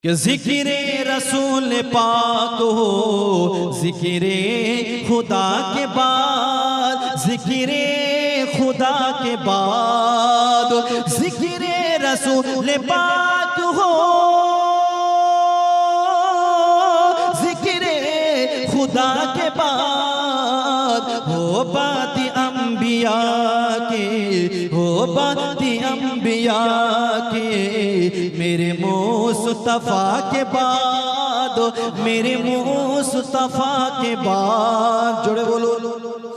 कि जिक्रे रसूल पाक हो जिक्रे खुदा के बाद, जिक्रे खुदा के बाद जिक्रे रसूल पाक हो, जिक्रे खुदा के बाद हो बाती अंबिया के, हो बाती अंबिया के, मेरे मुस्तफा के बाद, मेरे मुस्तफा के बाद। जोड़े बोलो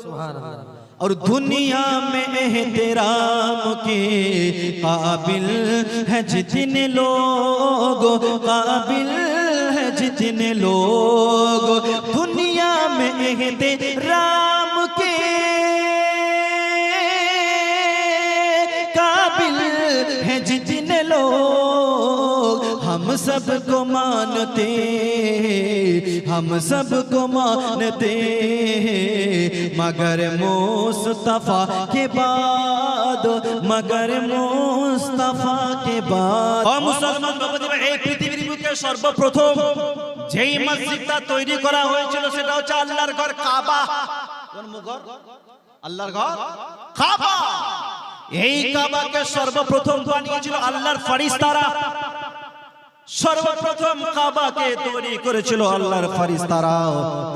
सुभान अल्लाह। और दुनिया में एहतराम के काबिल है जितने लोग, काबिल है जितने लोग, दुनिया में एहतराम के काबिल है जितने लोग, हम सबको मानते, हम सबको मानते, मगर मुस्तफा के बाद, मगर मुस्तफा के बाद। और मुसलमान বাবাজি এই পৃথিবীর বুকে সর্বপ্রথম যেই মসজিদটা তৈরি করা হয়েছিল সেটা হচ্ছে আল্লাহর ঘর কাবা। কোন ঘর? আল্লাহর ঘর কাবা। এই কাবাকে সর্বপ্রথম বানিয়েছিল আল্লাহর ফেরেশতারা। সর্বপ্রথম কাবাকে তৈরি করেছিল আল্লাহর ফেরেশতারা।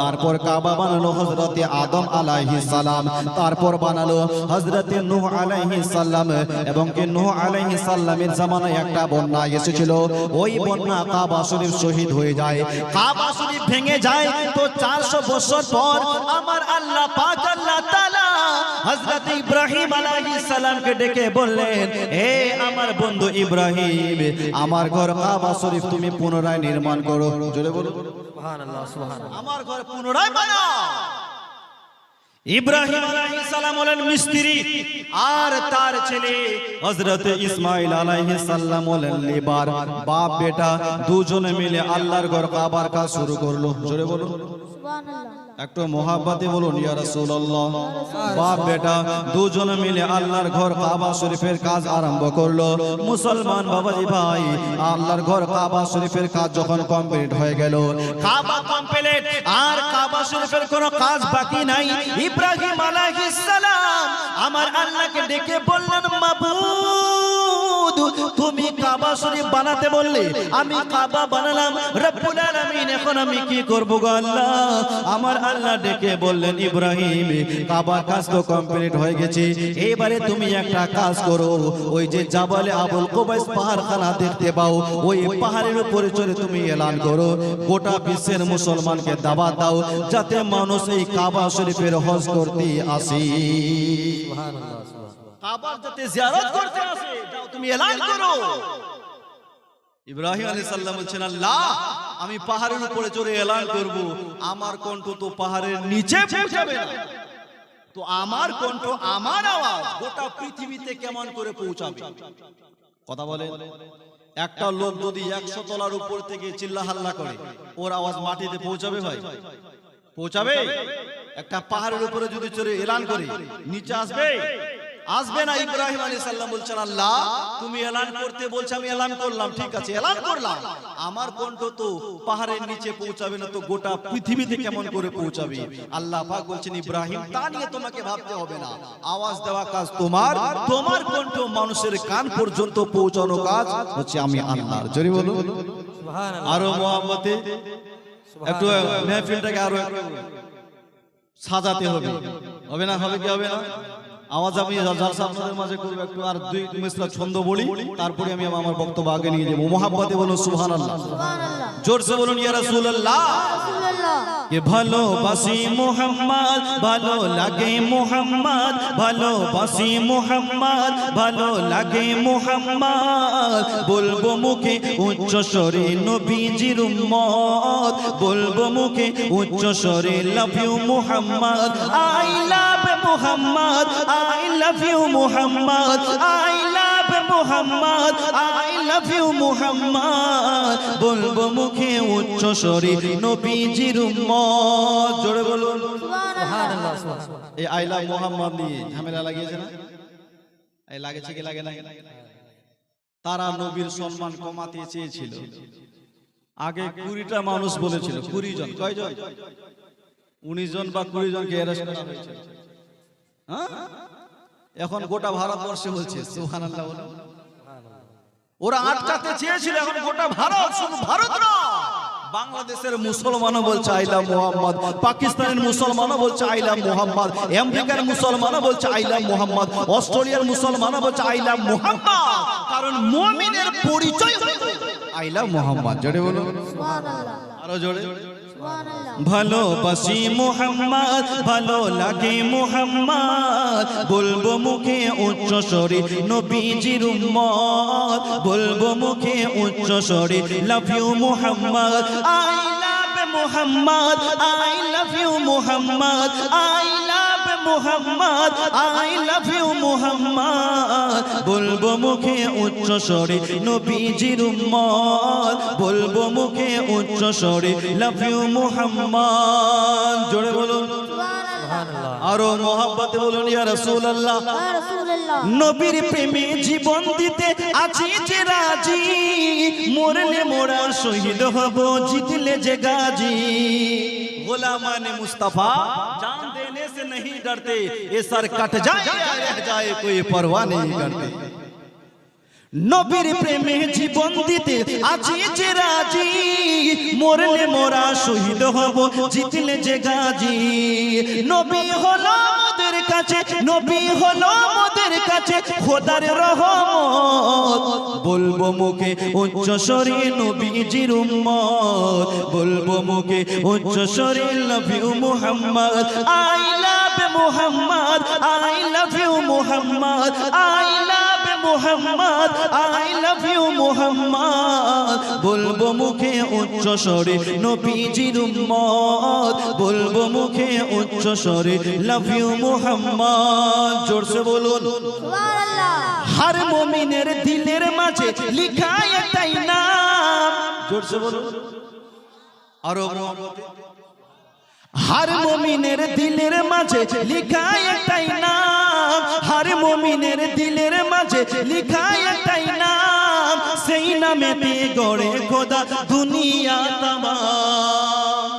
তারপর কাবা বানালো হযরতে আদম আলাইহিস সালাম, তারপর বানালো হযরতে নূহ আলাইহিস সালাম। এবং কি নূহ আলাইহিস সালামের জামানায় একটা বন্যা এসেছিল, ওই বন্যা কাবা শরীফ শহীদ হয়ে যায়, কাবা শরীফ ভেঙে যায়। তো 400 বছর পর আমার আল্লাহ পাক আল্লাহ তাআলা হযরত ইব্রাহিম আলাইহিস সালামকে ডেকে বললেন, হে আমার বন্ধু ইব্রাহিম, আমার ঘর কাবা শরীফ তুমি পুনরায় নির্মাণ করো। জোরে বলো সুবহানাল্লাহ সুবহানাল্লাহ। আমার ঘর পুনরায় বানাও। ইব্রাহিম আলাইহিস সালাম হলেন মিস্ত্রি, আর তার ছেলে হযরত ইসমাঈল আলাইহিস সালাম হলেন লেবার। বাপ বেটা দুজনে মিলে আল্লাহর ঘর কাবার কাজ শুরু করলো। জোরে বলো সুবহানাল্লাহ। একটু মোহাব্বতে বলুন ইয়া রাসূলুল্লাহ। বাপ বেটা দুজনে মিলে আল্লাহর ঘর কাবা শরীফের কাজ আরম্ভ করলো। মুসলমান বাবাজি ভাই, আল্লাহর ঘর কাবা শরীফের কাজ যখন কমপ্লিট হয়ে গেল, কাবা কমপ্লিট, আর কাবা শরীফের কোনো কাজ বাকি নাই। ইব্রাহিম আলাইহিস সালাম আমার আল্লাহকে ডেকে বললেন, মাবুদ তুমি কাবা শরীফ বানাতে বললে, আমি কাবা বানালাম, রব্বুল আলামিন এখন আমি কি করব গো আল্লাহ? আমার আল্লাহ ডেকে বললেন, ইব্রাহিম কাবার কাজ তো কমপ্লিট হয়ে গেছে, এবারে তুমি একটা কাজ করো, ওই যে জাবালে আবুল কুবাইস পাহাড়খানা দেখতে পাও, ওই পাহাড়ের উপরে চড়ে তুমি এলান করো, গোটা বিশ্বের মুসলমানকে দাওয়াত দাও, যাতে মানুষ এই কাবা শরীফের হজ করতে আসে, সুবহানাল্লাহ কাবার যাতে জিয়ারত করতে আসে, যাও তুমি এলান করো। ইব্রাহিম আলাইহিস সালাম বলছেন, আল্লাহ আমি পাহাড়ের উপরে চড়ে এলান করব, আমার কণ্ঠ তো পাহাড়ের নিচে পৌঁছাবে না, তো আমার কণ্ঠ, আমার আওয়াজ গোটা পৃথিবীতে কেমন করে পৌঁছাবে? কথা বলে, একটা লোক যদি 100 তলার উপর থেকে চিল্লা হাল্লা করে, ওর আওয়াজ মাটিতে পৌঁছাবে ভাই? পৌঁছাবে? একটা পাহাড়ের উপরে যদি চড়ে এলান করে, নিচে আসবে? আসবে না। ইব্রাহিম আলাইহিস সালাম বলছেন, আল্লাহ তুমি এলান করতে বলছো, আমি এলান করলাম, ঠিক আছে এলান করলাম, আমার কণ্ঠ তো পাহাড়ের নিচে পৌঁছাবে না, তো গোটা পৃথিবীতে কেমন করে পৌঁছাবে? আল্লাহ পাক বলছেন, ইব্রাহিম তা নিয়ে তোমাকে ভাবতে হবে না, আওয়াজ দেওয়া কাজ তোমার, তোমার কণ্ঠ মানুষের কান পর্যন্ত পৌঁছানো কাজ হচ্ছে আমি আল্লাহর। জোরে বলুন সুবহানাল্লাহ। আরো মোহাব্বতে একটু মেহফিলটাকে আরো সাজাতে হবে, হবে না? হবে কি হবে না? আওয়াজ আমি আপনাদের মাঝে করব, একটু আর দুই মিসরা ছন্দ বলি, তারপরে আমি আমার বক্তব্য আগে নিয়ে যাব। মোহাব্বতে বলুন সুবহানাল্লাহ, জোরসে বলুন ইয়া রাসূলুল্লাহ। কে ভালোবাসি মুহাম্মদ, ভালো লাগে মুহাম্মদ, ভালোবাসি মুহাম্মদ, ভালো লাগে মুহাম্মদ, বলবো মুখে উচ্চ স্বরে নবীজির উম্মত, বলবো মুখে উচ্চ স্বরে love you Muhammad, I love Muhammad, I love you Muhammad, I love Muhammad, I love you Muhammad, বলবো মুখে উচ্চ স্বরে নবীজির উম্মত। জোরে বলুন সুবহানাল্লাহ সুবহানাল্লাহ। এই আই লাভ মুহাম্মদ নিয়ে ঝামেলা লাগিয়েছে না? এই লাগেছে কি লাগে না? তারা নবীর সম্মান কমাতে চেয়েছিল, আগে 20টা মানুষ বলেছিল, 20 জন, কয়জন? 19 জন বা 20 জনকে অ্যারেস্ট করা হয়েছে। হ্যাঁ, এখন গোটা ভারতবর্ষে বলছে সুবহানাল্লাহ বলো। ওরা আটকাতে চেয়েছিল, এখন গোটা ভারত, শুধু ভারত না, বাংলাদেশের মুসলমানও বলছে আই লাভ মুহাম্মদ, পাকিস্তানের মুসলমানও বলছে আই লাভ মুহাম্মদ, আমেরিকার মুসলমানও বলছে আই লাভ মুহাম্মদ, অস্ট্রেলিয়ার মুসলমানও বলছে আই লাভ মুহাম্মদ। কারণ মুমিনের পরিচয় আই লাভ মুহাম্মদ। জোরে বলো সুবহানাল্লাহ, আরো জোরে সুবহানাল্লাহ। ভালোবাসি মুহাম্মদ, ভালো লাগে মুহাম্মদ, বলবো মুখে উচ্চ স্বরে নবীজির উম্মত, বলবো মুখে উচ্চ স্বরে love you Muhammad, I love Muhammad, I love you Muhammad, I love Muhammad, I love you Muhammad, বলবো মুখে উচ্চ স্বরে নবীজির উম্মত, বলবো মুখে উচ্চ স্বরে লাভ ইউ মুহাম্মদ। জোরে বলুন সুবহানাল্লাহ, আরো মহব্বতে বলুন ইয়া রাসূলুল্লাহ, ইয়া রাসূলুল্লাহ। নবীর প্রেমে জীবন দিতে আছি যে রাজি, মরলে মোরা শহীদ হব, জিতলে যে গাজী। गुलामाने मुस्तफा जान देने से नहीं डरते, ये सर कट जाए या रह जाए कोई परवाह नहीं करते। নবীর প্রেমে জীবন দিতে আছি যে রাজি, মরলে মোরা শহীদ হব, জিতলে যে গাজী। নবী হলো মোদের কাছে, নবী হলো মোদের কাছে খোদার রহমত, বলবো মুখে উচ্চ স্বরে নবীজির উম্মত, বলবো মুখে উচ্চ স্বরে love you Muhammad, I love Muhammad, I love you Muhammad, I love Muhammad, I love you Muhammad, বলবো মুখে উচ্চ স্বরে নবীজির উম্মত, বলবো মুখে উচ্চ স্বরে লাভ ইউ মুহাম্মদ। জোরসে বলুন সুবহানাল্লাহ। হর মুমিনের দিলের মাঝে লিখা একটাই নাম, জোরসে বলুন আরো মহব্বতে। हर मुमिनेर दिलेर माझे लिखा एकटाई नाम, हर मुमिनेर दिलेर माझे लिखा एकटाई नाम, सेई नामेते गड़े खोदा दुनिया तमाम।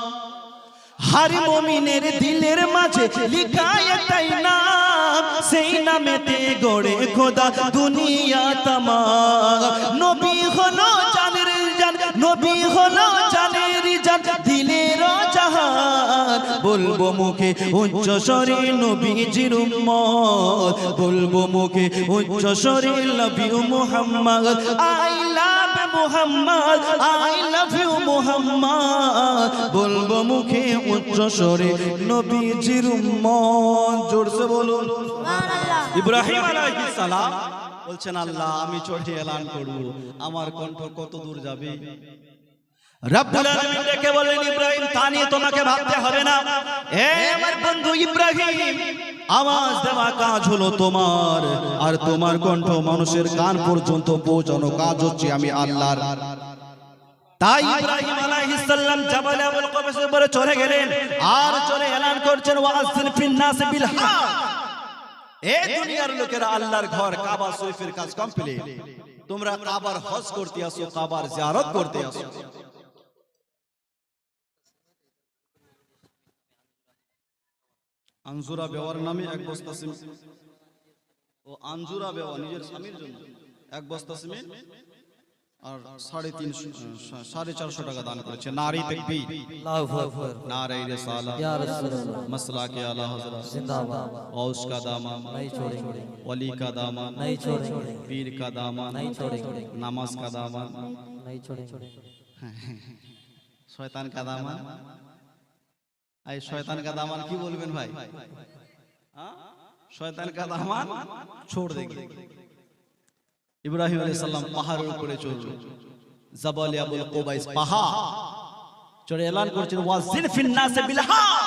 हर मुमिनेर दिलेर माझे लिखा एकटाई नाम, सेई नामेते गड़े खोदा दुनिया तमाम। नबी हलो जानेर जान, नबी हलो जानेर जान, दिलेर জাহান, বলবো মুখে উচ্চ স্বরে নবীজির উম্মত, বলবো মুখে উচ্চ স্বরে love you Muhammad, I love Muhammad, I love you Muhammad, বলবো মুখে উচ্চ স্বরে নবীজির উম্মত। জোরসে বলুন সুবহানাল্লাহ। ইব্রাহিম আলাইহিস সালাম বলছেন আল্লাহ আমি চোখে এলান করব, আমার কণ্ঠ কত দূর যাবে। রব্বুল আলামিন ডেকে বলেন ইব্রাহিম তা নিয়ে তোমাকে ভাবতে হবে না, হে আমার বন্ধু ইব্রাহিম, আওয়াজ দেওয়া কাজ হলো তোমার, আর তোমার কণ্ঠ মানুষের কান পর্যন্ত পৌঁছানো কাজ হচ্ছে আমি আল্লাহর। তাই ইব্রাহিম আলাইহিস সালাম জাবাল আবুল কবসের উপরে চলে গেলেন, আর চলে এলান করছেন ওয়াজিন ফিন নাস বিল হক। এই দুনিয়ার লোকেরা আল্লাহর ঘর কাবা শরীফের কাজ কমপ্লিট, তোমরা কাবার হজ করতে আসো, কাবার জিয়ারত করতে আসো। আনজুরা বেওয়ার নামে এক বস্তা সিমেন্ট, ও আনজুরা বেওয়া নিজের স্বামীর জন্য এক বস্তা সিমেন্ট আর 450 টাকা দান করেছে। নারী তাকবীর, আল্লাহু আকবার, নারে রিসালাত, ইয়া রাসূলুল্লাহ, মাসলাকে আলা হযরত জিন্দাবাদ, गौस का दामन नहीं छोड़ेंगे, वली का दामन नहीं छोड़ेंगे, पीर का दामन नहीं छोड़ेंगे, नमाज का दामन नहीं छोड़ेंगे, शैतान का दामन। आई शैतान का दामन की बोलবেন ভাই, शैतान का दामन छोड़ देंगे। ইব্রাহিম আলাইহিস সালাম পাহাড়ের উপরে চললেন, জাবাল আবুল কুবাইস পাহাড় চড়ে এলান করছেন ওয়াজিন ফিন নাস বিল হক।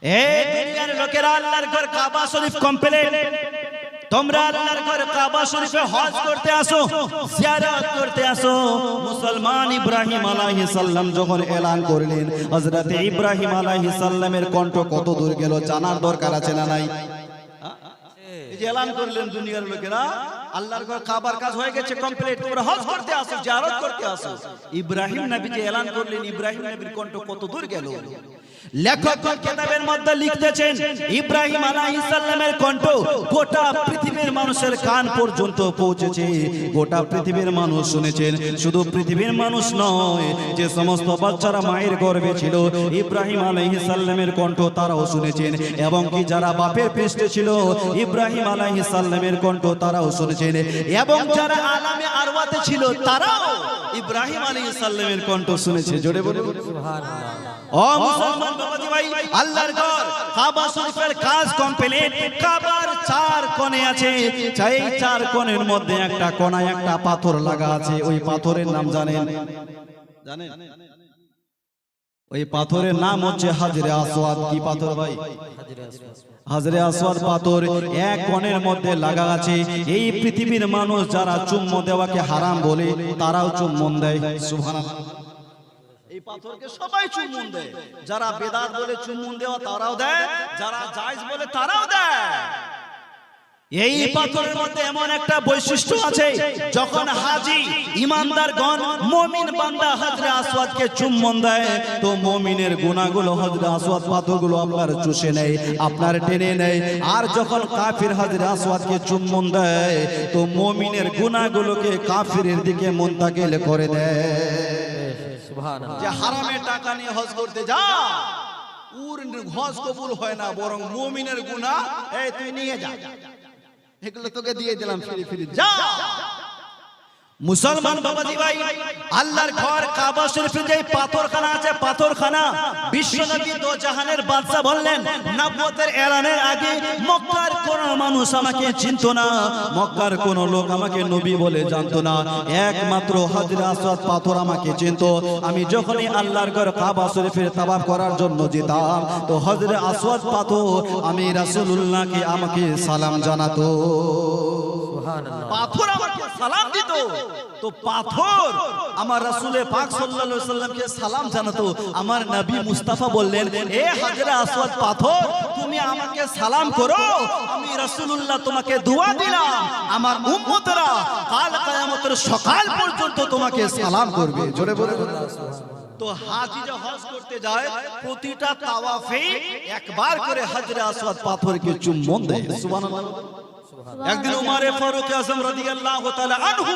এই দুনিয়ার লোকেরা আল্লাহর ঘর কাবা শরীফ কমপ্লিট, তোমরা আল্লাহর ঘর কাবা শরীফে হজ করতে আসো, জিয়ারত করতে আসো। মুসলমান ইব্রাহিম আলাইহিস সালাম যখন এলান করলেন, হযরত ইব্রাহিম আলাইহিস সালামের কণ্ঠ কত দূর গেল জানার দরকার আছে না নাই? এই যে এলান করলেন দুনিয়ার লোকেরা আল্লাহর ঘর কাবার কাজ হয়ে গেছে কমপ্লিট, তোমরা হজ করতে আসো, জিয়ারত করতে আসো। ইব্রাহিম নবী যে এলান করলেন, ইব্রাহিম নবীর কণ্ঠ কত দূর গেল। লেখক কিতাবের মধ্যে লিখতেছেন ইব্রাহিম আলাইহিস সালামের কণ্ঠ গোটা পৃথিবীর মানুষের কান পর্যন্ত পৌঁছেছে, গোটা পৃথিবীর মানুষ শুনেছেন। শুধু পৃথিবীর মানুষ নয়, যে সমস্ত বাচ্চারা মায়ের গর্ভে ছিল ইব্রাহিম আলাইহিস সালামের কণ্ঠ তারাও শুনেছেন, এবং কি যারা বাপের পৃষ্ঠে ছিল ইব্রাহিম আলাইহিস সালামের কণ্ঠ তারাও শুনেছেন, এবং যারা আলামে আরওয়াতে ছিল তারাও ইব্রাহিম আলাইহিস সালামের কণ্ঠ শুনেছে। জোরে বলুন সুবহানাল্লাহ। ও মুসলমান বাবাজি ভাই, আল্লাহর ঘর কাবা শরীফের কাজ কমপ্লিট। কাবার চার কোণে আছে, এই চার কোণের মধ্যে একটা কোণায় একটা পাথর লাগা আছে। ওই পাথরের নাম জানেন? জানেন? ওই পাথরের নাম হচ্ছে হাজরে আসওয়াদ। কি পাথর ভাই? হাজরে আসওয়াদ পাথর এক কোণের মধ্যে লাগা আছে। এই পৃথিবীর মানুষ যারা চুম্বন দেওয়াকে হারাম বলে তারাও চুম্বন দেয়। সুবহানাল্লাহ। এই পাথরকে সবাই চুম্বন দেয়। যারা বেদাত বলে চুম্বন দেওয়া তারাও দেয়, যারা জায়েজ বলে তারাও দেয়। এই পাথরের মধ্যে এমন একটা বৈশিষ্ট্য আছে, যখন হাজী ইমানদারগণ মুমিন বান্দা হাজরে আসওয়াদকে চুম্বন দেয় তো মুমিনের গুনাহগুলো হাজরে আসওয়াদ পাথরগুলো আপনার চুষে নেয়, আপনার টেনে নেয়। আর যখন কাফির হাজরে আসওয়াদকে চুম্বন দেয় তো মুমিনের গুনাহগুলোকে কাফিরের দিকে মুনতাকিল করে দেয়। যে হারামে টাকা নিয়ে হজ করতে যা, ওর হজ কবুল হয় না, বরং মুমিনের গুনাহ এই তুই নিয়ে যা, এগুলো তোকে দিয়ে দিলাম ফিরে ফিরে যা। মুসলমান বাবাজি ভাই, আল্লাহর ঘর কাবা শরীফে যে পাথরখানা আছে, পাথরখানা বিশ্বনবী দো জাহানের বাদশা বললেন নবুয়তের এলানের আগে মক্কার কোন মানুষ আমাকে চিনতো না, মক্কার কোন লোক আমাকে নবী বলে জানতো না, একমাত্র হাজরে আসওয়াদ পাথর আমাকে চিনতো। আমি যখনই আল্লাহর ঘর কাবা শরীফের তাওয়াফ করার জন্য যেতাম তো হাজরে আসওয়াদ পাথর আমি রাসূলুল্লাহকে আমাকে সালাম জানাতো। সুবহানাল্লাহ। পাথর আমাকে সালাম দিত। তো পাথর আমার রাসূলে পাক সাল্লাল্লাহু আলাইহি ওয়াসাল্লামকে সালাম জানাতো। আমার নবী মুস্তাফা বললেন, এ হাজরে আসওয়াদ পাথর তুমি আমাকে সালাম করো, আমি রাসূলুল্লাহ তোমাকে দোয়া দিলাম, আমার উম্মতরা কাল কিয়ামতের সকাল পর্যন্ত তোমাকে সালাম করবে। জোরে বলে তো হাজী যে হজ করতে যায় প্রতিটা তাওয়াফে একবার করে হাজরে আসওয়াদ পাথরকে চুম্বন দেয়। সুবহানাল্লাহ। একদিন উমরে ফারুক আযম রাদিয়াল্লাহু তাআলা আনহু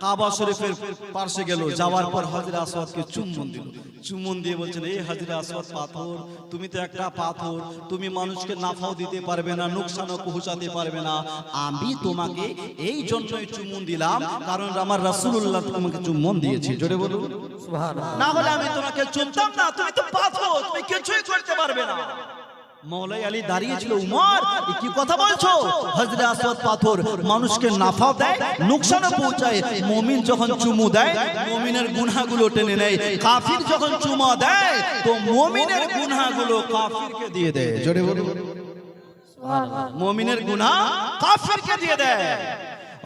কাবা শরীফের পাশে গেল, যাওয়ার পর হাজরে আসওয়াদকে চুম্বন দিল। চুম্বন দিয়ে বলছেন, এই হাজরে আসওয়াদ পাথর তুমি তো একটা পাথর, তুমি মানুষকে নাফাও দিতে পারবে না, নুকসানও পৌঁছাতে পারবে না, আমি তোমাকে এই জন্যই চুম্বন দিলাম কারণ আমার রাসূলুল্লাহ তোমাকে চুম্বন দিয়েছে। জোরে বলুন সুবহানাল্লাহ। না হলে আমি তোমাকে চুমতাম না, তুমি তো পাথর, তুমি কিছুই করতে পারবে না। মৌলাই আলী দাঁড়িয়েছিল, উমর কি কথা বলছো? হাজরে আসওয়াদ পাথর মানুষকে নাফা দেয়, নুকসানও পৌঁছায়। মুমিন যখন চুমু দেয় মুমিনের গুনাহগুলো টেনে নেয়, কাফির যখন চুমা দেয় তো মুমিনের গুনাহগুলো কাফিরকে দিয়ে দেয়। জোরে বলুন সুবহানাল্লাহ। মুমিনের গুনাহ কাফিরকে দিয়ে দেয়।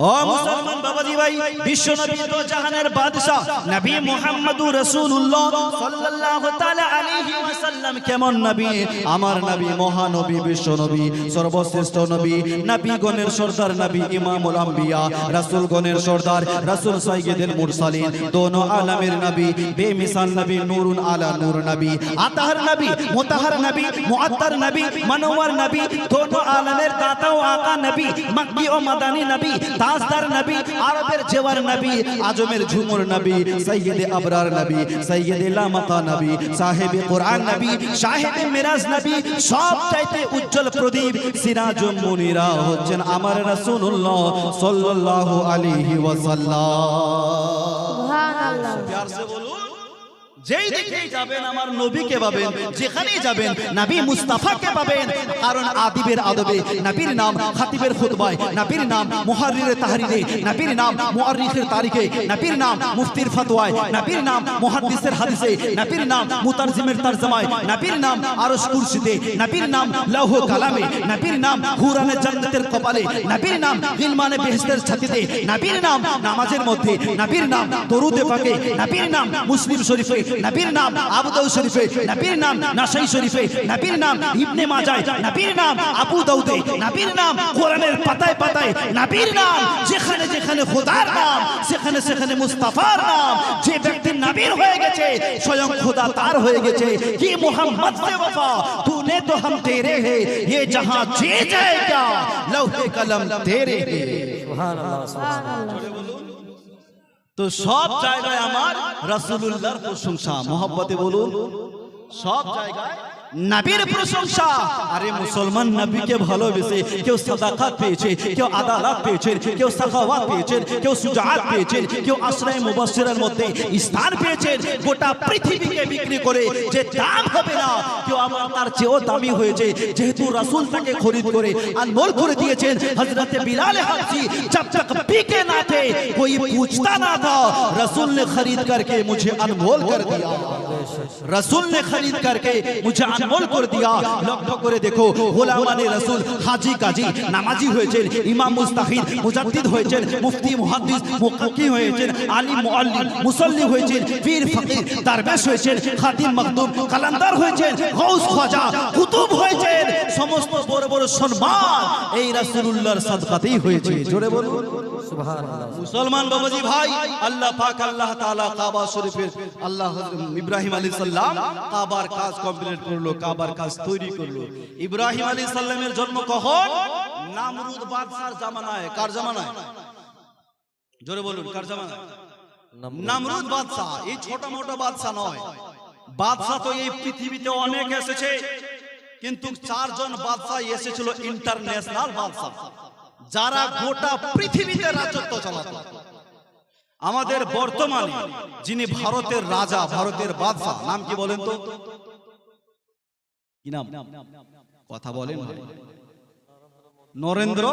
ও মুসলমান বাবাজি ভাই, বিশ্ব নবী দো জাহানের বাদশা নবী মুহাম্মদুর রাসূলুল্লাহ সাল্লাল্লাহু তাআলা আলাইহি ওয়াসাল্লাম কেমন নবী? আমার নবী মহানবী, বিশ্ব নবী, সর্বশ্রেষ্ঠ নবী, নবীগণের সরদার নবী, ইমামুল আম্বিয়া, রাসূলগণের সরদার, রাসূল সাইয়্যিদুল মুরসালিন, দোনো আলমের নবী, বেমিসাল নবী, নূরুন আলা নূর নবী, আতাহার নবী, মুতাহার নবী, মুআত্তার নবী, মনোয়ার নবী, দোনো আলমের দাতা ও আকা নবী, মক্কি ও মাদানী নবী, তাজদার নবী, আরবের জেওয়ার নবী, আজমের ঝুমুর নবী, সৈয়দে আবরার নবী, সৈয়দে লামাতা নবী, সাহেবে কোরআন নবী, সাহেবে মিরাজ নবী, সব চাইতে উজ্জ্বল প্রদীপ সিরাজুম মুনিরা হচ্ছেন আমার রাসূলুল্লাহ সাল্লাল্লাহু আলাইহি ওয়াসাল্লাম। সুবহানাল্লাহ। প্যার সে বলুন, যেই দিকেই যাবেন আমার নবীকে পাবেন, যেখানেই যাবেন নবী মুস্তাফাকে পাবেন। কারণ আদিবের আদবে নবীর নাম, খাতিবের খুতবায় নবীর নাম, মুহাররিরের তাহরিরে নবীর নাম, মুআররিখের তারিখে নবীর নাম, মুফতির ফতোয়ায় নবীর নাম, মুহাদ্দিসের হাদিসে নবীর নাম, মুতারজিমের তরজমায় নবীর নাম, আরশ কুরসিতে নবীর নাম, লৌহ কালামে নবীর নাম, হুরানে জান্নাতের কপালে নবীর নাম, গিলমানে বেহেশতের ছাতিতে নবীর নাম, নামাজের মধ্যে নবীর নাম, দরুদে পাকে নবীর নাম, মুসলিম শরীফে নবীর নাম আবু দাউদ শরীফে, নবীর নাম নাসাই শরীফে, নবীর নাম ইবনে মাজাহ, নবীর নাম আবু দাউদে, নবীর নাম কোরআনের পাতায় পাতায়, নবীর নাম যেখানে যেখানে খোদার নাম সেখানে সেখানে মুস্তাফার নাম। যে ব্যক্তি নবীর হয়ে গেছে স্বয়ং খোদা তার হয়ে গেছে। কি মোহাম্মদ से वफा तूने तो हम तेरे है, ये जहां जे जाएगा लौहे कलम तेरे है। সুবহানাল্লাহ সুবহানাল্লাহ। তো সব জায়গায় আমার রাসূলুল্লাহর প্রশংসা, মহব্বতে বলুন সব জায়গায় নবীর প্রশংসা। আরে মুসলমান নবীকে ভালোবেসে কেউ সাদাকাত পেয়েছে, কেউ আদালত পেয়েছে, কেউ সাখাওয়াত পেয়েছে, কেউ সুজাআত পেয়েছে, কেউ আশরায়ে মুবাশশিরার মধ্যে স্থান পেয়েছে। গোটা পৃথিবীকে বিক্রি করে যে দাম হবে না, কেউ আমার তার চেয়েও দামি হয়েছে, যেহেতু রাসূল তাকে খরিদ করে আনমোল করে দিয়েছেন। হযরত বিলাল হাবশী जब तक बिके ना थे कोई पूछता ना था, रसूल ने खरीद करके मुझे अनमोल कर दिया, रसूल ने खरीद करके मुझे अनमोल कर दिया। लक्ष्य করে দেখো গোলামানে রাসূল হাজী কাজী নামাজি হয়েছেন, ইমাম মুস্তাহিদ মুজাদ্দিদ হয়েছেন, মুফতি মুহাদ্দিস মুহাক্কিক হয়েছেন, আলিম মুআল্লিম মুসাল্লি হয়েছেন, পীর ফকির দরবেশ হয়েছেন, খাদিম মখদুম কালান্দার হয়েছেন, গাউস খাজা কুতুব হয়েছেন। সমস্ত বড় বড় সম্মান এই রাসূলুল্লাহর সাদকাতেই হয়েছে। জোরে বলুন সুবহানাল্লাহ। মুসলমান বাবাজি ভাই, আল্লাহ পাক আল্লাহ তাআলা কাবা শরীফের আল্লাহ ইব্রাহিম আলাইহিস সালাম কাবার কাজ কমপ্লিট করলো, কাবার কাজ তৈরি করলো। ইব্রাহিম আলাইহিস সালামের জন্ম কখন? নামরুদ বাদশার জামানায়। কার জামানায়? জোরে বলুন কার জামানায়? নামরুদ বাদশা। এই ছোট মোটো বাদশা নয়, বাদশা তো এই পৃথিবীতে অনেক এসেছে, কিন্তু চারজন বাদশা এসেছিল ইন্টারন্যাশনাল বাদশা, যারা গোটা পৃথিবীতে রাজত্ব চালাতো। আমাদের বর্তমানে যিনি ভারতের রাজা, ভারতের বাদশা, নাম কি বলেন তো? কি নাম? কথা বলেন। নরেন্দ্র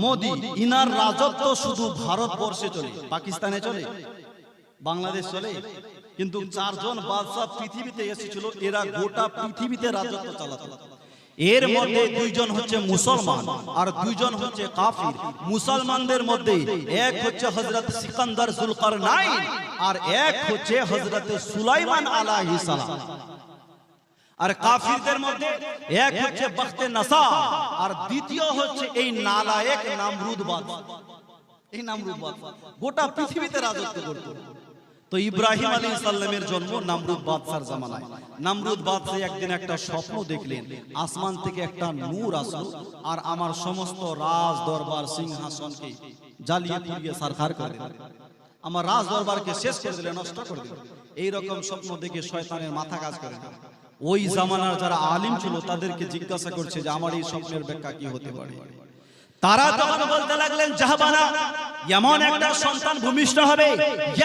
মোদি। ইনার রাজত্ব শুধু ভারতবর্ষে চলে, পাকিস্তানে চলে, বাংলাদেশ চলে, কিন্তু চারজন বাদশা পৃথিবীতে এসেছিল, এরা গোটা পৃথিবীতে রাজত্ব চালাতো। এর মধ্যে দুইজন হচ্ছে মুসলমান আর দুইজন হচ্ছে কাফির। মুসলমানদের মধ্যে এক হচ্ছে হযরত সিকান্দার যুলকারনাইন আর এক হচ্ছে হযরত সুলাইমান আলাইহিস সালাম। আর কাফিরদের মধ্যে এক হচ্ছে বখতে নসার আর দ্বিতীয় হচ্ছে এই নালায়েক নামরুদ বাদশা। এই নামরুদ বাদশা গোটা পৃথিবীতে রাজত্ব করত। তো ইব্রাহিম আলাইহিস সালামের জন্ম নামরুদ বাদশার জামানায়। নামরুদ বাদশা একদিন একটা স্বপ্ন দেখলেন, আসমান থেকে একটা নূর আসলো আর আমার সমস্ত রাজ দরবার সিংহাসনকে জ্বালিয়ে পুড়িয়ে সারখার করে দিল, আমার রাজ দরবারকে শেষ করে দিলেন, নষ্ট করে দিলেন। এই রকম স্বপ্ন দেখে শয়তানের মাথা কাজ করে না। ওই জামানার যারা আলিম ছিল তাদেরকে জিজ্ঞাসা করছে যে আমার এই স্বপ্নের ব্যাখ্যা কি হতে পারে। তারা তখন বলতে লাগলেন, জাহাবানা, এমন একটা সন্তান ভূমিষ্ঠ হবে,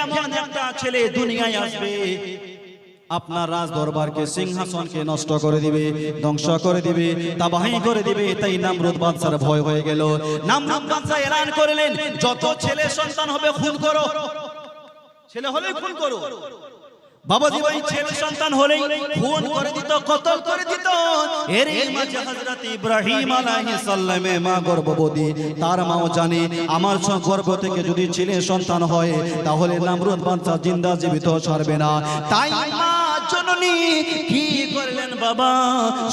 এমন একটা ছেলে দুনিয়ায় আসবে, আপনার রাজ দরবারকে সিংহাসনকে নষ্ট করে দিবে, ধ্বংস করে দিবে, তাবাহি করে দিবে। তাই নামরুদ বাদশার ভয় হয়ে গেল। নামরুদ বাদশা এলান করলেন, যত ছেলে সন্তান হবে খুন করো, ছেলে হলে খুন করো। বাবাজি ভাই ছেলে সন্তান হলেই খুন করে দিত, কতল করে দিত। এর মাঝে হযরত ইব্রাহিম আলাইহিস সালামের মা গর্ভবতী, তার মাও জানে আমার গর্ভ থেকে যদি ছেলে সন্তান হয় তাহলে নামরুদ বাদশা জিন্দা জীবিত ছাড়বে না। তাই মা জননী কি করলেন, বাবা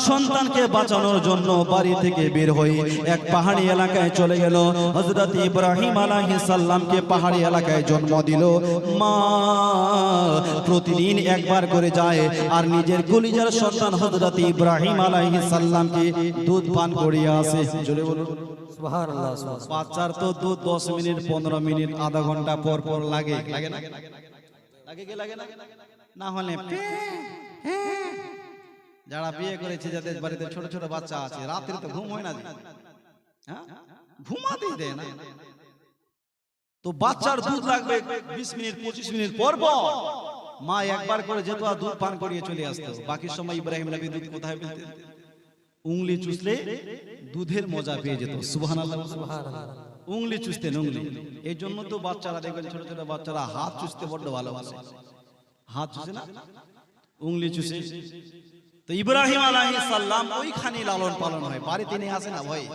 সন্তানকে বাঁচানোর জন্য বাড়ি থেকে বের হয়ে এক পাহাড়ি এলাকায় চলে গেল। হযরত ইব্রাহিম আলাইহিস সালামকে পাহাড়ি এলাকায় জন্ম দিল মা। প্রতিদিন একবার করে যায় আর নিজের কলিজার সন্তান হযরত ইব্রাহিম আলাইহিস সালামকে দুধ পান করিয়ে আসে। জোরে বলুন সুবহানাল্লাহ সুবহানাল্লাহ। বাচ্চার তো দুধ 10 মিনিট 15 মিনিট আধা ঘন্টা পর পর লাগে, লাগে না? লাগে কি লাগে না? না হলে যারা বিয়ে করেছে, যাদের বাড়িতে ছোট ছোট বাচ্চা আছে, রাতে তো ঘুম হয় না, হ্যাঁ ঘুমাতেই দেয় না। তো বাচ্চার দুধ লাগবে 20 মিনিট 25 মিনিট পর পর। মা একবার করে যেত আর দুধ পান করিয়ে চলে আসতো। বাকি সময় ইব্রাহিম নবী দুধ কোথায় পেতেন? উংলি চুষলে দুধের মজা পেয়ে যেত। সুবহানাল্লাহ সুবহানাল্লাহ। উংলি চুষতেন, উংলি। এই জন্য তো বাচ্চারা দেখবেন ছোট ছোট বাচ্চারা হাত চুষতে বড্ড ভালোবাসে। হাত চুষে না, উংলি চুষে। তো ইব্রাহিম আলাইহিস সালাম ওইখানে লালন পালন হয়, বাড়িতে নিয়ে আসে না ভয়।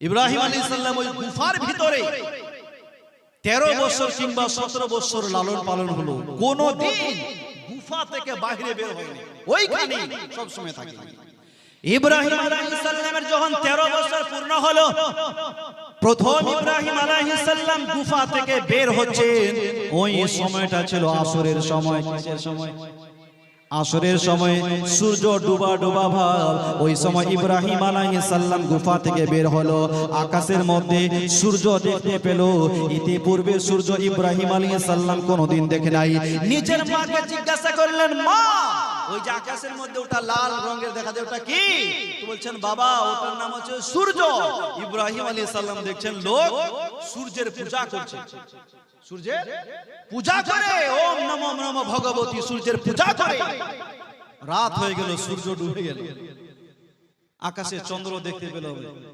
ইব্রাহিম আলাইহিস সালাম ওই গুফার ভিতরে 13 বছর কিংবা 17 বছর লালন পালন হলো, কোনদিন গুফা থেকে বাইরে বের হয়নি, ওইখানেই সব সময় থাকে। ইব্রাহিম আলাইহিস সালামের যখন 13 বছর পূর্ণ হলো, প্রথম ইব্রাহিম আলাইহিস সালাম গুফা থেকে বের হচ্ছেন, ওই সময়টা ছিল আসরের সময়। কিসের সময়? আসরের সময়, সূর্য ডুবা ডুবা ভাব। ওই সময় ইব্রাহিম আলাইহিস সালাম গুফা থেকে বের হলো, আকাশের মধ্যে সূর্য দেখতে পেল। ইতিপূর্বে সূর্য ইব্রাহিম আলাইহিস সালাম কোনোদিন দেখে নাই। নিজের মাকে জিজ্ঞাসা করলেন, মা ওই যে আকাশের মধ্যে ওটা লাল রঙের দেখা যায়, ওটা কি? তো বলছেন, বাবা ওটার নাম হচ্ছে সূর্য। ইব্রাহিম আলাইহিস সালাম দেখছেন লোক সূর্যের পূজা করছে, সূর্যের পূজা করে, ওম নমো নমো ভগবতী, সূর্যের পূজা করে। রাত হয়ে গেল, সূর্য ডুবে গেল, আকাশে চন্দ্র দেখতে পেল।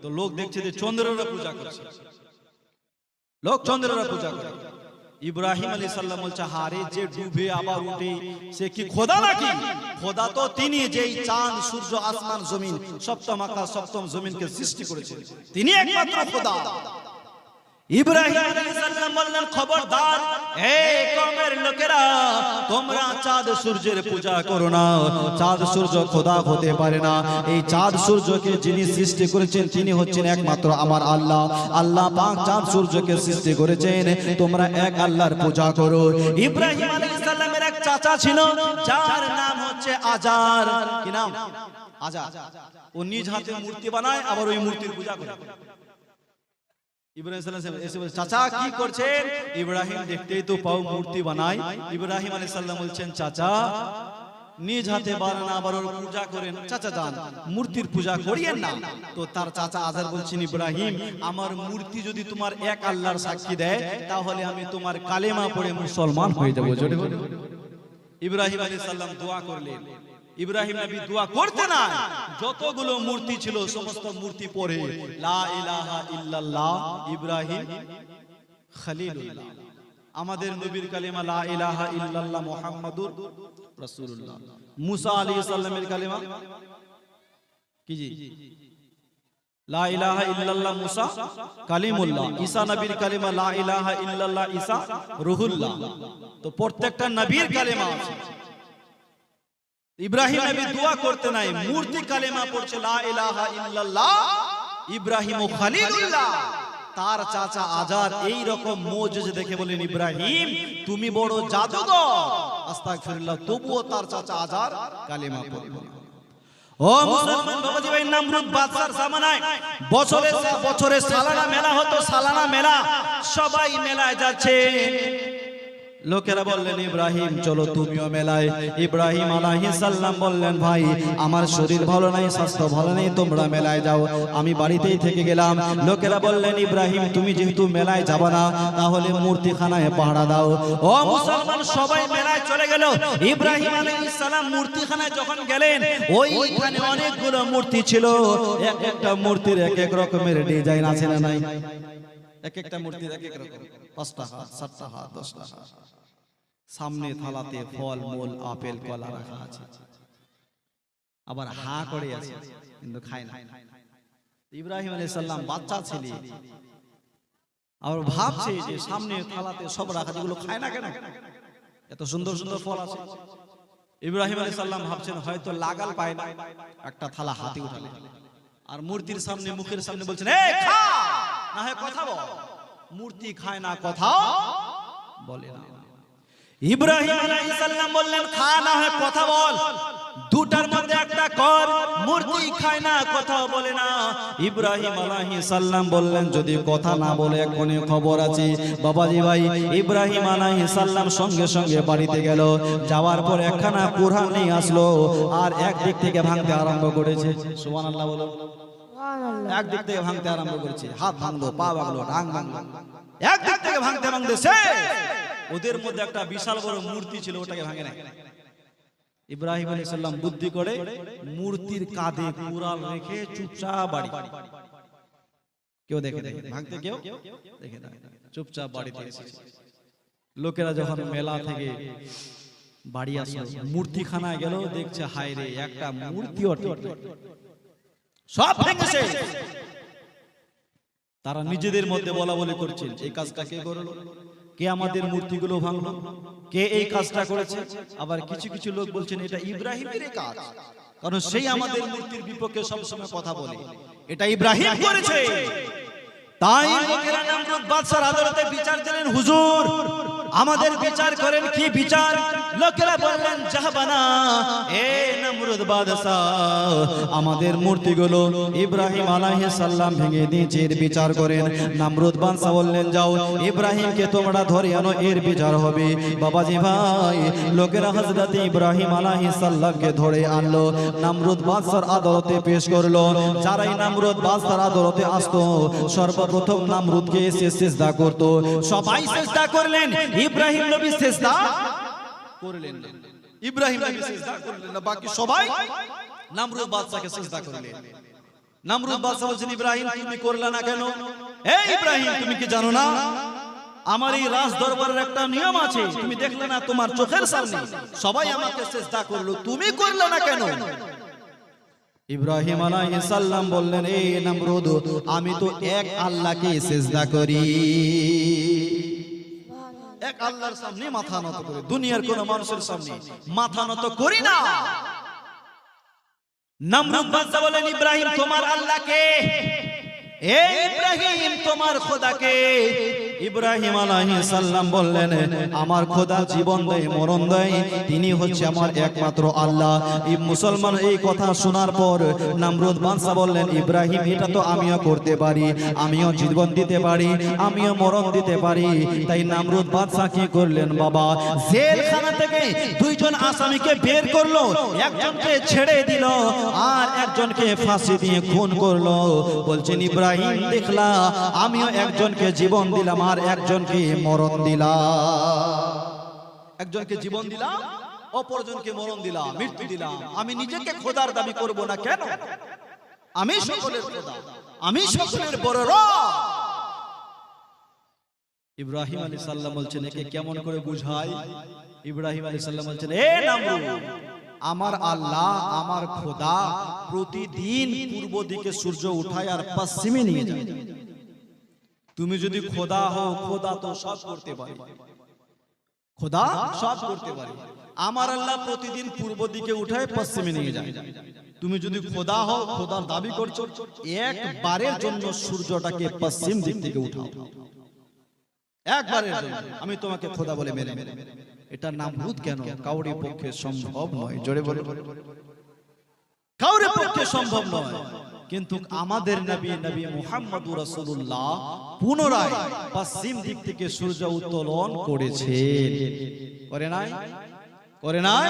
তো লোক দেখছে যে চন্দ্রের পূজা করছে, লোক চন্দ্রের পূজা করে। ইব্রাহিম আলাইহিস সালাম বলছে, হারে যে ডুবে আবার উঠে সে কি খোদা নাকি? খোদা তো তিনি, যেই চাঁদ সূর্য আসমান জমিন সপ্তম আকাশ সপ্তম জমিনকে সৃষ্টি করেছেন, তিনি একমাত্র খোদা। ইব্রাহিম আলাইহিস সালাম বললেন, খবরদার হে কওমের লোকেরা, তোমরা চাঁদ সূর্যের পূজা করো না। চাঁদ সূর্য খোদা হতে পারে না। এই চাঁদ সূর্যকে যিনি সৃষ্টি করেছেন তিনি হচ্ছেন একমাত্র আমার আল্লাহ। আল্লাহ পাক চাঁদ সূর্যকে সৃষ্টি করেছেন, তোমরা এক আল্লাহর পূজা করো। ইব্রাহিম আলাইহিস সালামের এক চাচা ছিল, যার নাম হচ্ছে আজার। কি নাম? আজার। ও নিজ হাতে মূর্তি বানায়, আবার ওই মূর্তির পূজা করে। ইব্রাহিম সাল্লাল্লাহু আলাইহি ওয়াসাল্লাম চাচা কি করছেন? ইব্রাহিম দেখতেই তো পাও মূর্তি বানায়। ইব্রাহিম আলাইহিস সালাম বলছেন, চাচা নিজ হাতে বানান, আবার ওর পূজা করেন। চাচা যান, মূর্তির পূজা করিয়েন না। তো তার চাচা আজার বলছেন, ইব্রাহিম আমার মূর্তি যদি তোমার এক আল্লাহর সাক্ষী দেয়, তাহলে আমি তোমার কালেমা পড়ে মুসলমান হয়ে যাব। জোরে বলুন। ইব্রাহিম আলাইহিস সালাম দোয়া করলেন। ইব্রাহিম নবী দোয়া করতে না, যতগুলো মূর্তি ছিল সমস্ত মূর্তি পড়ে লা ইলাহা ইল্লাল্লাহ ইব্রাহিম খলিলুল্লাহ। আমাদের নবীর কালেমা লা ইলাহা ইল্লাল্লাহ মুহাম্মাদুর রাসূলুল্লাহ। মুসা আলাইহিস সালামের কালেমা কি জি? লা ইলাহা ইল্লাল্লাহ মুসা কালিমুল্লাহ। ঈসা নবীর কালেমা লা ইলাহা ইল্লাল্লাহ ঈসা রূহুল্লাহ। তো প্রত্যেকটা নবীর কালেমা আছে। ইব্রাহিম নবী দোয়া করতে নাই, মূর্তি কালেমা পড়ছে লা ইলাহা ইল্লাল্লাহ ইব্রাহিম খলিলুল্লাহ। তার চাচা আজার এই রকম মুজিজা দেখে বলেন, ইব্রাহিম তুমি বড় জাদুকর। আস্তাগফিরুল্লাহ। তবুও তার চাচা আজার কালেমা পড়ল না। ও মুসলমান বাবাজি ভাই, নমরুদ বাদশার জামানায় বছরে সালানা মেলা হতো, সালানা মেলা। সবাই মেলায় যাচ্ছে। লোকেরা বললেন, ইব্রাহিম চলো তুমিও মেলায়। ইব্রাহিম আলাইহিস সালাম বললেন, ভাই আমার শরীর ভালো নাই, স্বাস্থ্য ভালো নেই, তোমরা মেলায় যাও, আমি বাড়িতেই থেকে গেলাম। লোকেরা বললেন, ইব্রাহিম তুমি যেহেতু মেলায় যাবে না, তাহলে মূর্তিখানায় পাহারা দাও। ও মুসলমান, সবাই মেলায় চলে গেল। ইব্রাহিম আলাইহিস সালাম মূর্তিখানায় যখন গেলেন, ওইখানে অনেকগুলো মূর্তি ছিল। এক একটা মূর্তির এক এক রকমের ডিজাইন আছে না নাই? এক একটা মূর্তির এক এক রকম, 5টা হাত, 7টা হাত, 10টা হাত। সামনে থালাতে ফল মূল আপেল কলা রাখা আছে, আবার হা করে আছে কিন্তু খায় না। ইব্রাহিম আলাইহিস সালাম বাচ্চা ছেলে, আর ভাবছে যে সামনে থালাতে সব রাখা, যেগুলো খায় না কেন, এত সুন্দর সুন্দর ফল আছে। ইব্রাহিম আলাইহিস সালাম ভাবছেন হয়তো লাগাল পায় না, একটা থালা হাতে উঠালেন, আর মূর্তির সামনে মুখের সামনে বলছেন, এই খা না হয় কথা বল। মূর্তি খায় না, কথা বলে না। ইব্রাহিম আলাইহিস সালাম বললেন, খা না হয় কথা বল, দুটার মধ্যে একটা কর। মূর্তি খায় না, কথা বলে না। ইব্রাহিম আলাইহিস সালাম বললেন, যদি কথা না বলে এখনই খবর আছে। বাবাজি ভাই, ইব্রাহিম আলাইহিস সালাম সঙ্গে সঙ্গে বাড়িতে গেল। যাওয়ার পর একখানা কুরআন নিয়ে আসলো, আর একদিক থেকে ভাঙতে আরম্ভ করেছে। সুবহানাল্লাহ বলো। একদিক থেকে ভাঙতে আরম্ভ করেছে, হাত ভাঙলো, পা ভাঙলো, ডাং ভাঙলো, একদিক থেকে ভাঙতে ভাঙতে ওদের মধ্যে একটা বিশাল বড় মূর্তি ছিল, ওটাকে ভাঙে নাই। ইব্রাহিম আলাইহিস সালাম বুদ্ধি করে মূর্তির কাঁধে কুড়াল রেখে চুপচাপ বাড়ি। কেউ দেখে ভাঙতে, কেউ দেখে না, চুপচাপ বাড়িতে এসেছে। লোকেরা যখন মেলা থেকে বাড়ি আসলো, মূর্তিখানায় গেল, দেখছে হায় রে, একটা মূর্তিও ঠিক সব ভেঙেছে। তারা নিজেদের মধ্যে বলা বলি করছেন, এই কাজটা কে করলো, কে আমাদের মূর্তিগুলো ভাঙলো, কে এই কাজটা করেছে। আবার কিছু কিছু লোক বলছেন এটা ইব্রাহিমের কাজ, কারণ সেই আমাদের মূর্তির বিপক্ষে সবসময় কথা বলে, এটা ইব্রাহিম করেছে। তাই লোকেরা নমরুদ বাদশার আদালতে বিচার দিলেন, হুজুর আমাদের বিচার করেন। কি বিচার? লোকেরা বললেন, জাহাবানা এ নমরুদ বাদশা, আমাদের মূর্তিগুলো ইব্রাহিম আলাইহিস সালাম ভেঙে দিয়েছে, এর বিচার করেন। নমরুদ বাদশা বললেন, যাও ইব্রাহিমকে তোমরা ধরে আনো, এর বিচার হবে। বাবাজি ভাই, লোকেরা হযরত ইব্রাহিম আলাইহিস সালামকে ধরে আনলো, নমরুদ বাদশার আদালতে পেশ করলো। যারাই নমরুদ বাদশার আদালতে আসতো সর্বপ্রথম নমরুদকে এসে সিজদা করত। সবাই সিজদা করলেন, ইব্রাহিম নবী সিজদা করলেন না। ইব্রাহিম নবী সিজদা করলেন না, বাকি সবাই নমরুদ বাদশাকে সিজদা করলেন। নমরুদ বাদশা বলছেন, ইব্রাহিম তুমি করলে না কেন? এই ইব্রাহিম, তুমি কি জানো না আমার এই রাজ দরবারের একটা নিয়ম আছে? তুমি দেখলে না তোমার চোখের সামনে সবাই আমাকে সিজদা করলো, তুমি করলে না কেন? ইব্রাহিম আলাইহিস সালাম বললেন, এই নমরুদ, আমি তো এক আল্লাহকে সিজদা করি, এক আল্লাহর সামনে মাথা নত করি, দুনিয়ার কোন মানুষের সামনে মাথা নত করি না। নমরুদ বাদশা বলেন, ইব্রাহিম তোমার আল্লাহকে, এ ইব্রাহিম তোমার খোদাকে? ইব্রাহিম আলাইহিস সালাম বললেন, আমার খোদা জীবন দেয় মরণ দেয়, তিনি হচ্ছে আমার একমাত্র আল্লাহ। এই মুসলমান এই কথা শোনার পর নমরুদ বাদশা বললেন, ইব্রাহিম এটা তো আমিও করতে পারি, আমিও জীবন দিতে পারি, আমিও মরণ দিতে পারি। তাই নমরুদ বাদশা কি করলেন বাবা, জেলখানা থেকে দুইজন আসামিকে বের করলো, একজনকে ছেড়ে দিল আর একজনকে ফাঁসি দিয়ে খুন করলো। বলছেন, ইব্রাহিম দেখলা, আমিও একজনকে জীবন দিলাম আর একজনকে মরণ দিলাম, একজনকে জীবন দিলাম অপরজনকে মরণ দিলাম, মৃত্যু দিলাম। আমি নিজেকে খোদার দাবি করব না কেন? আমি সকলের খোদা, আমি সকলের বড় রব। ইব্রাহিম আলাইহিস সালাম বলছেন, একে কেমন করে বুঝাই? ইব্রাহিম আলাইহিস সালাম বলছেন, এ নমরুদ, আমার আল্লাহ, আমার খোদা প্রতিদিন পূর্ব দিকে সূর্য উঠায় আর পশ্চিমে নিয়ে যায়। তুমি যদি খোদা হও, খোদা তো সব করতে পারে, খোদা সব করতে পারে। আমার আল্লাহ প্রতিদিন পূর্ব দিকে উঠায় পশ্চিমে নিয়ে যায়। তুমি যদি খোদা হও, খোদার দাবি করছো, একবারের জন্য সূর্যটাকে পশ্চিম দিক থেকে উঠাও, একবারের জন্য আমি তোমাকে খোদা বলে মেনে নেব। এটা নমরুদ কেন? কাউরি পক্ষে সম্ভব নয়। জোরে বলো, কাউরি পক্ষে সম্ভব নয়। কিন্তু আমাদের নবী, নবী মুহাম্মদুর রাসূলুল্লাহ পুনরায় পশ্চিম দিক থেকে সূর্য উত্তোলন করেছেন। করে নাই? করে নাই?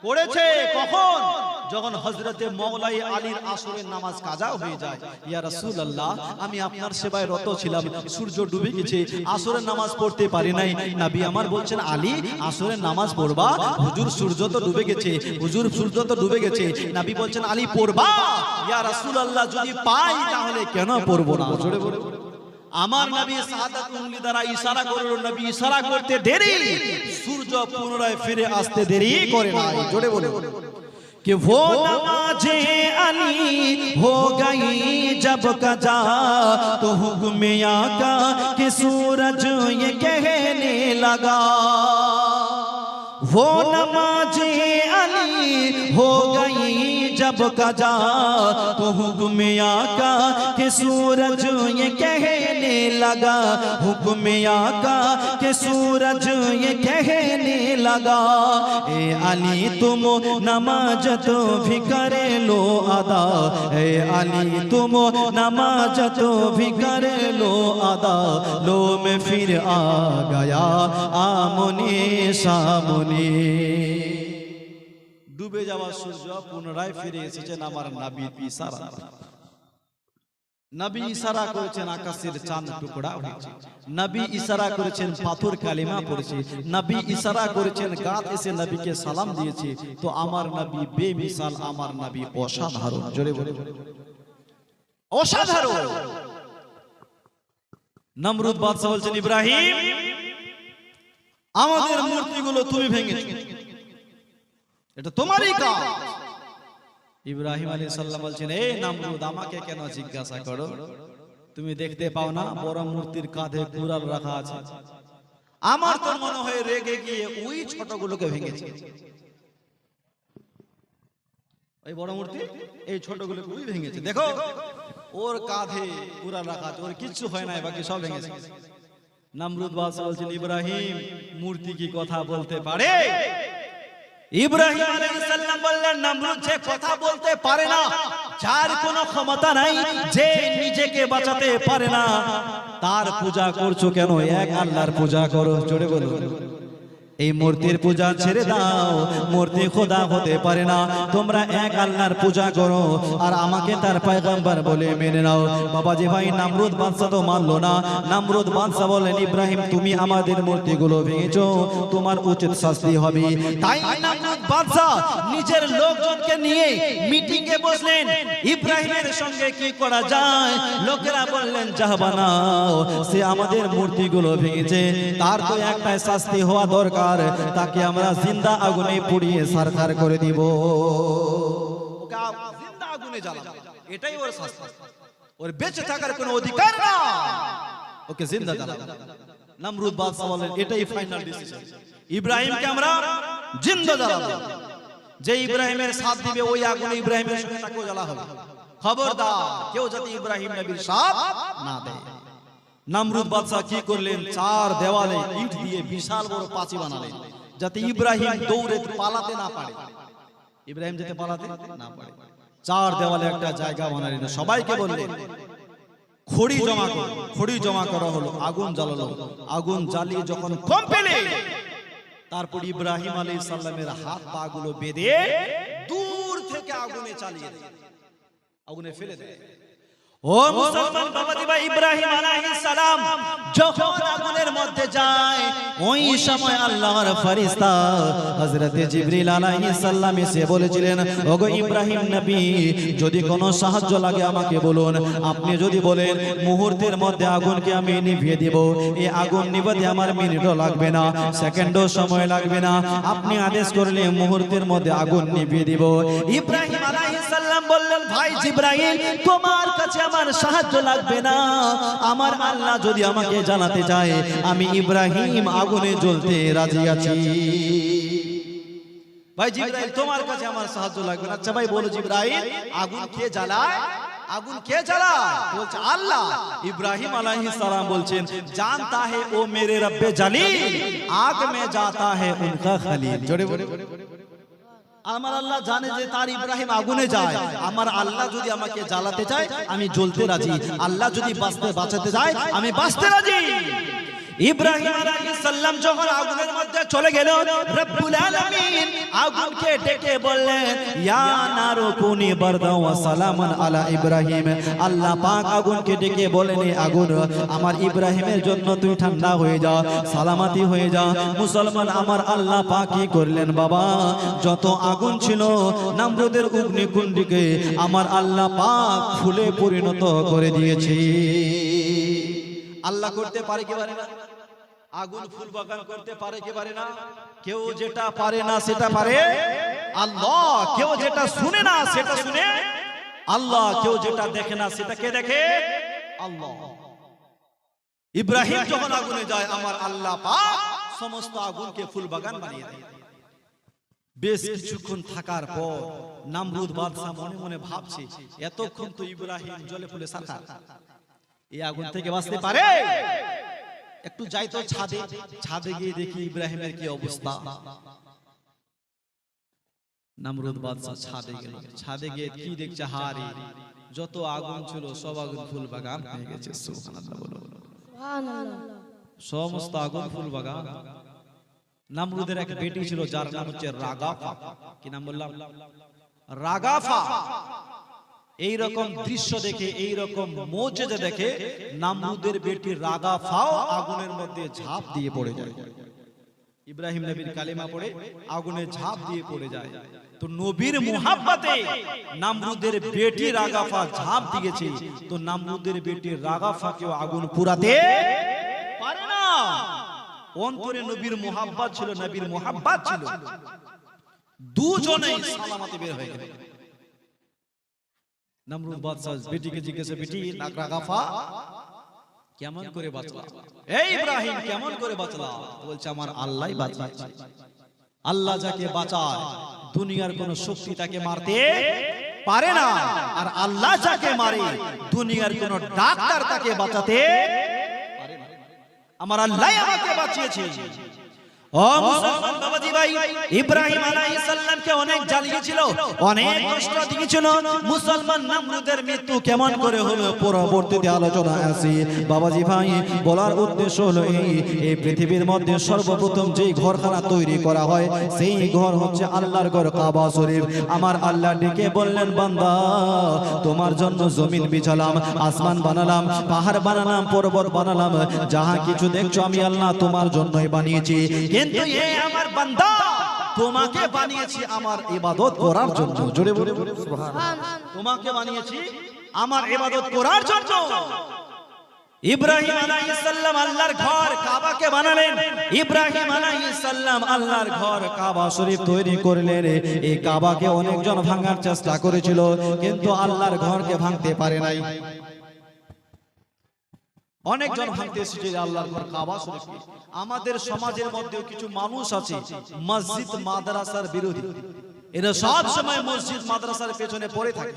করেছে। কখন? যখন হযরতে মওলাই আলীর আসরের নামাজ কাজা হয়ে যায়। ইয়া রাসূলুল্লাহ, আমি আপনার সেবায় রত ছিলাম, সূর্য ডুবে গেছে, আসরের নামাজ পড়তে পারি নাই। নবী আমার বলছেন, আলী আসরের নামাজ পড়বা? হুজুর সূর্য তো ডুবে গেছে, হুজুর সূর্য তো ডুবে গেছে। নবী বলছেন, আলী পড়বা? ইয়া রাসূলুল্লাহ, যদি পাই তাহলে কেন পড়বো না? জোরে বলো। আমার নবী শাহাদাত উংলি দ্বারা ইশারা করলো, নবী ইশারা করতে দেরি, সূর্য পুনরায় ফিরে আসতে দেরি করে নাই। জোরে বলো कि वो नमाज़े अली हो गई जब कजा, तो हुक्म आका कि सूरज ये कहने लगा। वो नमाज़े अली हो गई जब कजा, तो हुक्म आका कि सूरज ये कहने लगा। हुक्म आका कि सूरज ये कहने लगा, ए अली तुम नमाज तो भी करे लो अदा, ए अली तुम नमाज तो भी करे लो अदा। लो मैं फिर आ गया आमने सामने। ডুবে যাওয়া সূর্য পুনরায় ফিরে এসেছেন আমার নবীর ইশারা। নবী ইশারা করেছেন, আকাশের চাঁদ টুকরা হয়েছে। নবী ইশারা করেছেন, পাথর কালিমা পড়েছে। নবী ইশারা করেছেন, গাছ এসে নবীকে সালাম দিয়েছে। তো আমার নবী বেমিসাল, আমার নবী অসাধারণ। জোরে বলে, অসাধারণ। নমরুদ বাদশা বলছেন, ইব্রাহিম আমাদের মূর্তিগুলো তুমি ভেঙেছো, এটা তোমারই কাজ। ইব্রাহিম আলাইহিস সালাম বলছেন, এই নমরুদ আমাকে কেন জিজ্ঞাসা করো? তুমি দেখতে পাও না বড় মূর্তির কাঁধে কুড়াল রাখা আছে। আমার তো মনে হয় রেগে গিয়ে ওই ছোটগুলোকে ভেঙেছে। ওই বড় মূর্তি এই ছোটগুলোকে ওই ভেঙেছে। দেখো ওর কাঁধে কুড়াল রাখা আছে, ওর কিচ্ছু হয় না, বাকি সব ভেঙেছে। নমরুদ বাদশা বলছেন, ইব্রাহিম মূর্তি কি কথা বলতে পারে? ইব্রাহিম আলাইহিস সালাম বললেন, নমরুদ যে কথা বলতে পারে না, যার কোনো ক্ষমতা নাই, যে নিজেকে বাঁচাতে পারে না, তার পূজা করছো কেন? এক আল্লাহর পূজা করো। জোরে বলো। এই মূর্তির পূজা ছেড়ে দাও, মূর্তি খোদা হতে পারে না, তোমরা এক আল্লাহর পূজা করো আর আমাকে তার পয়গম্বর বলে মেনে নাও। বাবাজি ভাই, নমরুদ বাদশা তো মানলো না। নমরুদ বাদশা বলেন, ইব্রাহিম তুমি আমাদের মূর্তিগুলো ভেঙেছো, তোমার উচিত শাস্তি হবে। তাই নমরুদ বাদশা নিজের লোকজনকে নিয়ে মিটিং এ বসলেন, ইব্রাহিমের সঙ্গে কি করা যায়। লোকেরা বললেন, জাহাবানাও, সে আমাদের মূর্তিগুলো ভেঙেছে, তার তো একটাই শাস্তি হওয়া দরকার, তাকে আমরা জিন্দা আগুনে পুড়িয়ে সারখার করে দিব। ওকে জিন্দা আগুনে জ্বালাবো, এটাই ওর শাস্তি। ওর বেঁচে থাকার কোনো অধিকার না, ওকে জিন্দা জ্বালাবো। নমরুদ বাদশা বলেন, এটাই ফাইনাল ডিসিশন, ইব্রাহিমকে আমরা জিন্দা জ্বালাবো। যে ইব্রাহিমের সাথ দিবে ওই আগুনে ইব্রাহিমের সঙ্গে তাকেও জ্বালা হবে। খবরদার কেউ যাতে ইব্রাহিম নবীর সাথ না দেয়। নমরুদ বাদশা কি করলেন, চার দেওয়ালে ইট দিয়ে বিশাল বড় পাঁচি বানালেন, যাতে ইব্রাহিম দৌড়ে পালাতে না পারে। ইব্রাহিম যাতে পালাতে না পারে, চার দেওয়ালে একটা জায়গা বানালেন। সবাইকে বললেন, খড়ি জমা করো। খড়ি জমা করা হলো, আগুন জ্বালালো। আগুন জ্বালিয়ে যখন কম পেলে, তারপর ইব্রাহিম আলাইহিস সালামের হাত পা গুলো বেঁধে দূর থেকে আগুনে চালিয়ে দেয়, আগুনে ফেলে দেয়। ও মুসলমান বাবাজি ভাই, ইব্রাহিম আলাইহিস সালাম যখন আগুনের মধ্যে যায়, ওই সময় আল্লাহর ফেরেশতা হযরত জিবরিল আলাইহিস সালাম এসে বলেছিলেন, ওগো ইব্রাহিম নবী, যদি কোনো সাহায্য লাগে আমাকে বলুন। আপনি যদি বলেন মুহূর্তের মধ্যে আগুনকে আমি নিভিয়ে দেব, এই আগুন নিভাতে আমার মিনিটও লাগবে না, সেকেন্ডও সময় লাগবে না, আপনি আদেশ করলে মুহূর্তের মধ্যে আগুন নিভিয়ে দেব। ইব্রাহিম আলাইহিস সালাম বললেন, ভাই জিবরাইল, তোমার কাছে আমার সাহায্য লাগবে না, আমার আল্লাহ যদি আমাকে জানাতে চায়, আমি ইব্রাহিম আগুনে জ্বলতে রাজি আছি। ভাই জিবরাইল, তোমার কাছে আমার সাহায্য লাগবে না। আচ্ছা ভাই বলো জিবরাইল, আগুন কে জ্বালায়? আগুন কে জ্বালায়? বলছে আল্লাহ। ইব্রাহিম আলাইহিস সালাম বলছেন, জানতা হে ও মেরে রব্বে জালিল, আগ মে জাতা হে উনকা খলিল। জোরে বলে। আমার আল্লাহ জানে যে তার ইব্রাহিম আগুনে যায়, আমার আল্লাহ যদি আমাকে জ্বালাতে চায় আমি জ্বলতে রাজি, আল্লাহ যদি বাঁচাতে চায় আমি বাঁচতে রাজি। ইব্রাহিম আলাইহিস সালাম যখন আগুনের মধ্যে চলে গেল, রব্বুল আলামিন আগুনকে ডেকে বললেন, ইয়া নারু কুনি বারদাও ওয়া সালামান আলা ইব্রাহিম। আল্লাহ পাক আগুনকে ডেকে বলেন, আগুন আমার ইব্রাহিমের জন্য তুই ঠান্ডা হয়ে যা, সালামতি হয়ে যা। মুসলমান, আমার আল্লাহ পাক কি করলেন বাবা, যত আগুন ছিল নমরুদের অগ্নিকুণ্ডকে আমার আল্লাহ পাক ফুলে পরিণত করে দিয়েছে। আল্লাহ করতে পারে কি পারে না? আগুন ফুল বাগান করতে পারে কি পারে না? কেউ যেটা পারে না সেটা পারে আল্লাহ, কেউ যেটা শুনে না সেটা শুনে আল্লাহ, কেউ যেটা দেখে না সেটা কে দেখে? আল্লাহ। ইব্রাহিম যখন আগুনে যায়, আমার আল্লাহ পাক সমস্ত আগুনকে ফুল বাগান বানিয়ে দেয়। বেশ কিছুক্ষণ থাকার পর নমরুদ বাদশা মনে মনে ভাবছে, এতক্ষণ তো ইব্রাহিম জলে ফুলে সারখার, এই আগুন থেকে বাঁচতে পারে? একটু যাই তো ছাদে, ছাদে গিয়ে দেখি ইব্রাহিমের কি অবস্থা। নমরুদ বাদশা ছাদে গেল, ছাদে গিয়ে কি দেখছে, হারে যত আগুন ছিল সব আগুন ফুল বাগান হয়ে গেছে। সুবহানাল্লাহ বলো। সুবহানাল্লাহ। সমস্ত আগুন ফুল বাগান। নমরুদের এক বেটি ছিল যার নাম হচ্ছে রাগাফা। কি নাম বললাম? রাগাফা। এই রকম দৃশ্য দেখে, এই রকম মুজিজা দেখে নমরুদের বেটি রাগাফাও আগুনের মধ্যে ঝাঁপ দিয়ে পড়ে যায়। ইব্রাহিম নবীর কালিমা পড়ে আগুনে ঝাঁপ দিয়ে পড়ে যায়। তো নবীর মুহাব্বতে নমরুদের বেটি রাগাফা ঝাঁপ দিয়েছে, তো নমরুদের বেটি রাগাফাকেও আগুন পুরাতে পারে না। অন্তরে নবীর মুহাব্বত ছিল, নবীর মুহাব্বত ছিল, দুজনেই সালামতে বের হয়ে গেল। নমরুদ বাদশাহ বেটিকে জিজ্ঞাসা, বেটি নাকরা গাফা কেমন করে বাঁচলা? এই ইব্রাহিম কেমন করে বাঁচলা? বলছে আমার আল্লাহই বাঁচাচ্ছে। আল্লাহ যাকে বাঁচায় দুনিয়ার কোন শক্তি তাকে মারতে পারে না, আর আল্লাহ যাকে মারে দুনিয়ার কোন ডাক্তার তাকে বাঁচাতে পারে না। আমার আল্লাহ আমাকে বাঁচিয়েছে। ও মুসলমান বাবাজি ভাই, ইব্রাহিম আলাইহিস সালামকে অনেক জ্বালিয়েছিল, অনেক কষ্ট দিয়েছিল। মুসলমান নমরুদের মৃত্যু কেমন করে হলো পরবর্তীতে আলোচনা আছে বাবাজি ভাই। বলার উদ্দেশ্য হলো এই পৃথিবীর মধ্যে সর্বপ্রথম যেই ঘরখানা তৈরি করা হয় সেই ঘর হচ্ছে আল্লাহর ঘর কাবা শরীফ। আমার আল্লাহ ডেকে বললেন, বান্দা তোমার জন্য জমিন বিছালাম, আসমান বানালাম, পাহাড় বানালাম, পর্বত বানালাম, যাহা কিছু দেখছো আমি আল্লাহ তোমার জন্যই বানিয়েছি। কিন্তু এই আমার বান্দা তোমাকে বানিয়েছি আমার ইবাদত করার জন্য। জোরে বলে সুবহানাল্লাহ। তোমাকে বানিয়েছি আমার ইবাদত করার জন্য। ইব্রাহিম আলাইহিস সালাম আল্লাহর ঘর কাবাকে বানালেন। ইব্রাহিম আলাইহিস সালাম আল্লাহর ঘর কাবা শরীফ তৈরি করলেন। এই কাবাকে অনেকজন ভাঙার চেষ্টা করেছিল, কিন্তু আল্লাহর ঘরকে ভাঙতে পারে নাই। অনেকজন ভাঙতে এসেছে আল্লাহর ঘর কাবা শরীফকে। আমাদের সমাজের মধ্যেও কিছু মানুষ আছে মসজিদ মাদ্রাসার বিরোধী। এরা সব সময় মসজিদ মাদ্রাসার পেছনে পড়ে থাকে।